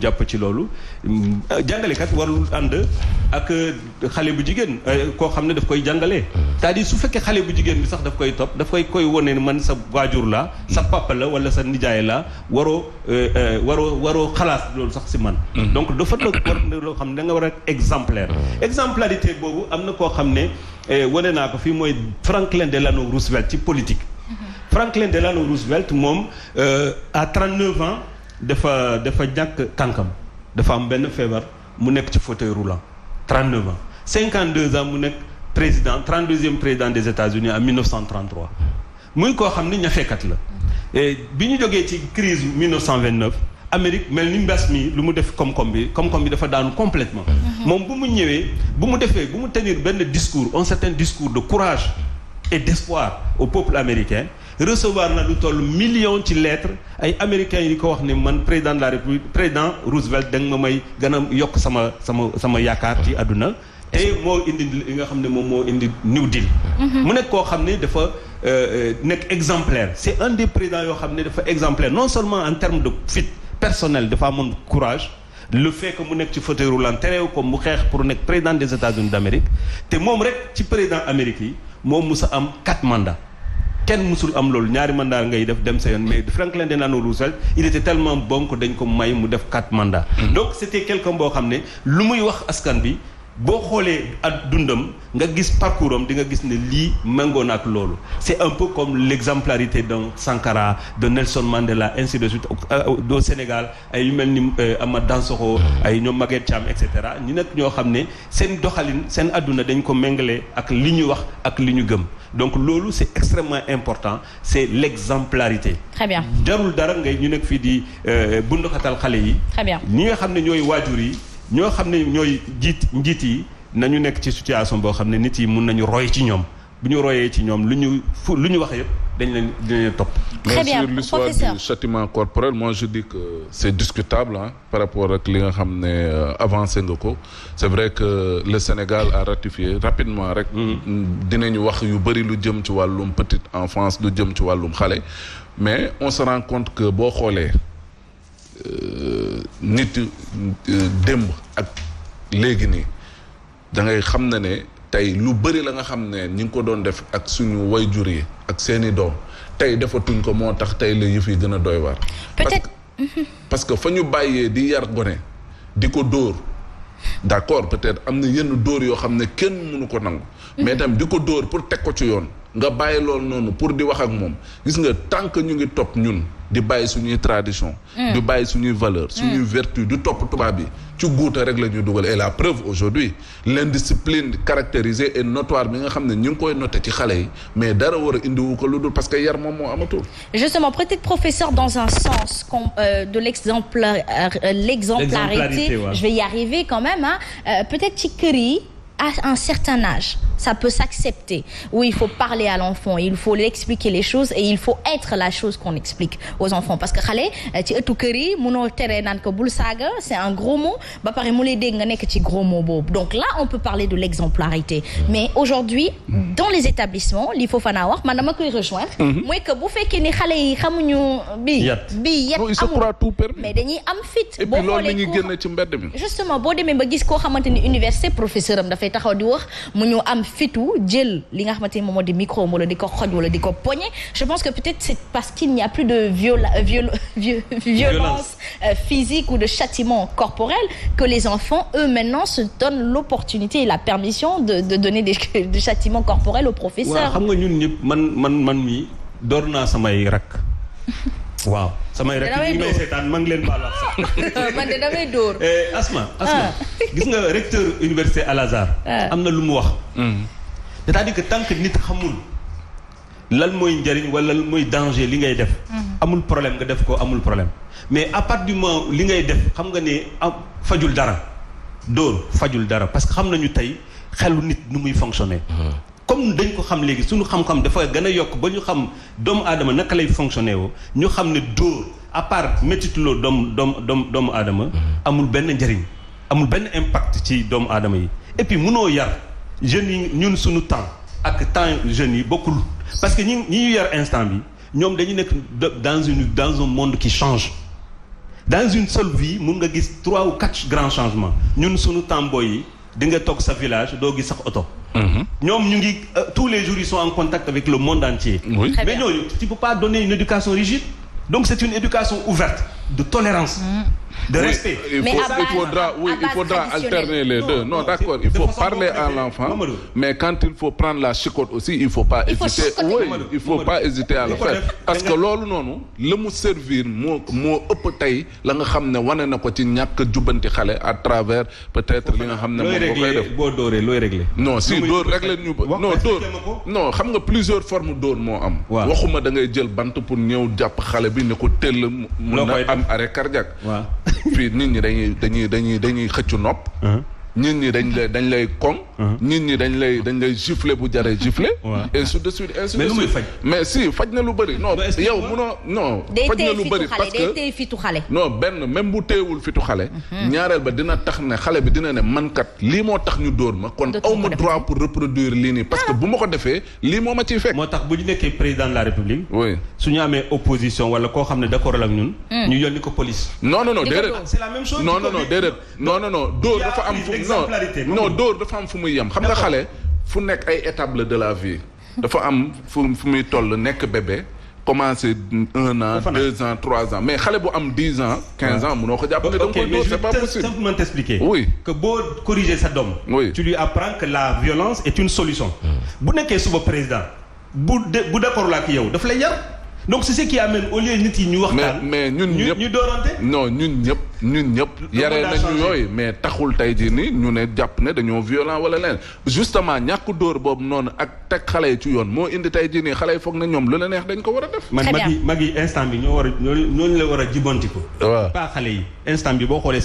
jàpp ci loolu jàngalekat warul ànd ak xale bu jigéen koo xam ne daf koy jàngalee c'est-à-dire su fekkee xale bu jigéen bi sax daf koy topp daf koy wone ne man sa waajur la sa papa la wala sa nijaay la waroo xalaat loolu sax si man donc dafa war loo xam ne da nga war a exemplaire exemplarité boobu am na koo xam ne wane naa ko fii mooy Franklin Delano Roosevelt ci politique Franklin Delano Roosevelt moom à 39 ans dafa ñàkk tànkam dafa am benn feebar mu nekk ci fauteuil roulant 39 ans 52 ans mu nekk président 32e président des États-Unis en 1933 muy koo xam ne ñafekat la bi ñu jógee ci crise 1929 Amérique mel ni mbas mi lu mu def koom-koom bi dafa daanu complètement moom bu mu ñëwee bu mu tenir benn discours un certain discours de courage et d'espoir au peuple américain recevoir na lu toll million ci lettres ay américains yi ko wax ne man président de la république président Roosevelt da nga ma may gën a yokk sama yaakaar ci àdduna te moo indi li nga xam ne moom moo indi New Deal mu nekk koo xam ne dafa nekk exemplaire c'est un des présidents yoo xam ne dafa exemplaire non seulement en termes de fit personnel dafa amoon courage le fait que mu nekk ci fauteuil roulant terew ko mu xeex pour nekk président des États-Unis d'Amérique te moom rek ci président Amérique yi moom musa am 4 mandats kenn musul am loolu ñaari mandat ngay def dem sa yoon mais Franklin Delano Roosevelt il était tellement bon que dañ ko may mu def 4 mandats donc c'était quelqu'un boo xam ne lu muy wax askan bi boo xoolee ak dundam nga gis parcours am di nga gis ne lii méngoo na ak loolu c'est un peu comme l'exemplarité d'un Sankara de Nelson Mandela ainsi de suite au Sénégal ay yu mel ni Amath Dansokho ay ñoom Maguette Thiam et cetera ñu nekk ñoo xam ne seen doxalin seen adduna dañ ko méngale ak li ñu wax ak li ñu gëm donc loolu c'est extrêmement important c'est l'exemplarité. Très bien. jarul dara ngay ñu nekk fii di bunduxatal xale yi. Très bien. ñi nga xam ne ñooy waajur yi ñoo xam ne ñooy njiit yi nañu nekk ci situation boo xam ne nit yi mun nañu roy ci ñoom bu ñu royee ci ñoom lu ñu wax yëpp dañ leen topp. Très bien. Sur l'histoire du châtiment corporel, moi je dis que c'est discutable par rapport ak li nga xam ne avancé nga ko c'est vrai que le Sénégal a ratifié rapidement rek dinañu wax yu bëri lu jëm ci wàllum petite enfance lu jëm ci wàllum xale mais on se rend compte que boo xoolee nit démb ak léegi nii da ngay xam ne tey lu bëri la nga xam ne ñi ngi ko doon def ak suñu wayjur yi ak seeni doom tey defatuñ ko moo tax tey la yëf yi gën a doy waar. peut-être parce que fa ñu bàyyee di yar gone di ko dóor d'accord peut-être am na yenn dóor yoo xam ne kenn mënu ko nangu. mais tam di ko dóor pour teg ko ci yoon nga bàyyi loolu noonu pour di wax ak moom gis nga tant que ñu ngi topp ñun di bàyyi suñuy tradition di bàyyi suñuy valeur suñuy vertu di topp tubaab bi ci guuta rek la ñuy dugal et la preuve aujourd'hui l'indiscipline caractérisée et notoire bi nga xam ne ñu ngi koy noté ci xale yi mais dara war a indiwu ko lu dul parce que yar moom moo amatul. Justement, peut-être professeur dans un sens de l'exemplarité ouais. Je vais y arriver quand même peut-être ci kër yi à un certain âge ça peut s'accepter où il faut parler à l'enfant il faut lui expliquer les choses et il faut être la chose qu'on explique aux enfants parce que xale ci ëttu kër yi mënoo tere naan ko bul saaga c'est un gros mot ba pare mu lay dégg nga nekk ci gros mot boobu donc là on peut parler de l'exemplarité mais aujourd'hui dans les établissements li Fofana wax man dama koy rejoindre mooy que bu fekkee ni xale yi xamuñu bi yet amul mais dañuy am fit boo xoolee ñu génn ci mbedd mi justement boo demee ba gis koo xamante ni université professeur am dafay taxaw di wax mu ñu am fitu jël li nga xamante ni moom moo di micro wala di ko xoj wala di ko poñe je pense que peut-être c'est parce qu'il n'y a plus de violence physique ou de châtiment corporel que les enfants eux maintenant se donnent l'opportunité et la permission de donner des châtiments corporels aux professeurs. waaw xam nga ñun ñëpp man mii door naa samay rak waaw samay rek ñi may seetaan maa ngi leen baal sax man de damay dóor Asma gis nga recteur université Al Azhar am na lu mu wax c'est-à-dire que tant que nit xamul lan mooy njëriñ wala lan mooy danger li ngay def amul problème nga def ko amul problème mais à partir du moment li ngay def xam nga ne fajul dara dóor fajul dara parce que xam nañu tey xelu nit nu muy fonctionner comme dañ ko xam léegi suñu xam-xam dafa gën a yokk ba ñu xam doomu aadama naka lay fonctionner woo ñu xam ne dóor à part métituloo doomu aadama amul benn njëriñ amul benn impact ci doomu aadama yi et puis mënoo yar jeunes yi ñun suñu temps ak temps jeunes yi bokkul parce que ñi ñu yar instant bi ñoom dañu nekk dans un monde qui change dans une seule vie mun nga gis 3 ou 4 grands changements ñun sunu tamboy yi di nga toog sa village doo gis sax oto. ñoom ñu ngi tous les jours ils sont en contact avec le monde entier. Oui. Mais ñooñu tu peux pas donner une éducation rigide. Donc c'est une éducation ouverte, de tolérance, de respect. Mais Il faudra alterner les deux. Non, d'accord, il faut parler à l'enfant, mais quand il faut prendre la chicotte aussi, il faut pas hésiter. Il faut pas hésiter à le faire. Parce que loolu noonu la mu servir moo ëpp tey la nga xam ne wane na ko ci ñàkk jubbanti xale à travers peut-être li nga xam ne moom boo koy def. boo dooree looy réglé. Non si dóor réglé ñu non dóor non xam nga plusieurs formes dóor moo am. waxuma da ngay jël bant pour ñëw jàpp xale bi ne ko tëll mun na am arrêt cardiaque. waaw fii nit ñi dañuy xëccu nopp. nit ñi dañ lay koŋ. nit ñi dañ lay gifler bu jaree gifler. et ainsi de suite ainsi de suite. mais lu muy faj. mais si faj na lu bëri non yow munoo non. faj na lu bëri parce que day téye fitu xale. non benn même bu téyewul fitu xale. ñaareel ba dina tax ne xale bi dina ne man kat lii moo tax ñu dóor ma kon aw ma droit pour reproduire lii nii parce que bu ma ko defee lii moo ma ciy fekk. moo tax bu ñu nekkee président de la république. oui su ñu amee opposition wala koo xam ne d'accord ak ñun. ñu yónni ko police. non déedéet. c'est la même chose. non déedéet non dóor dafa am fu non dóor dafa am fu muy yem xam nga xale fu nekk ay étapes de la vie dafa am fu muy toll nekk bébé commencé 1 an 2 ans 3 ans mais xale bu am 10 ans 15 ans munoo ko jàpp ne da nga koy dóor c'est pas possible. simplement t'expliquer. Oui. que boo corriger sa doom. Oui. Tu lui apprends que la violence est une solution. bu nekkee suba président bu d'accord la ak yow daf lay yar. donc c'est ce qui amène au lieu nit yi ñu waxtaan. mais ñun ñëpp ñu doorante. non ñun ñëpp yaree nañu yooyu mais taxul tey jii ni ñu ne jàpp ne dañoo violent wala leen justement ñàkk dóor boobu noonu ak teg xale yi ci yoon moo indi tey jii nii xale yi foog na ñoom lu la neex dañ ko war a def. Très bien. mag yi instant bi ñooñu la war a jibanti ko. waaw pas xale yi instant bi boo xoolee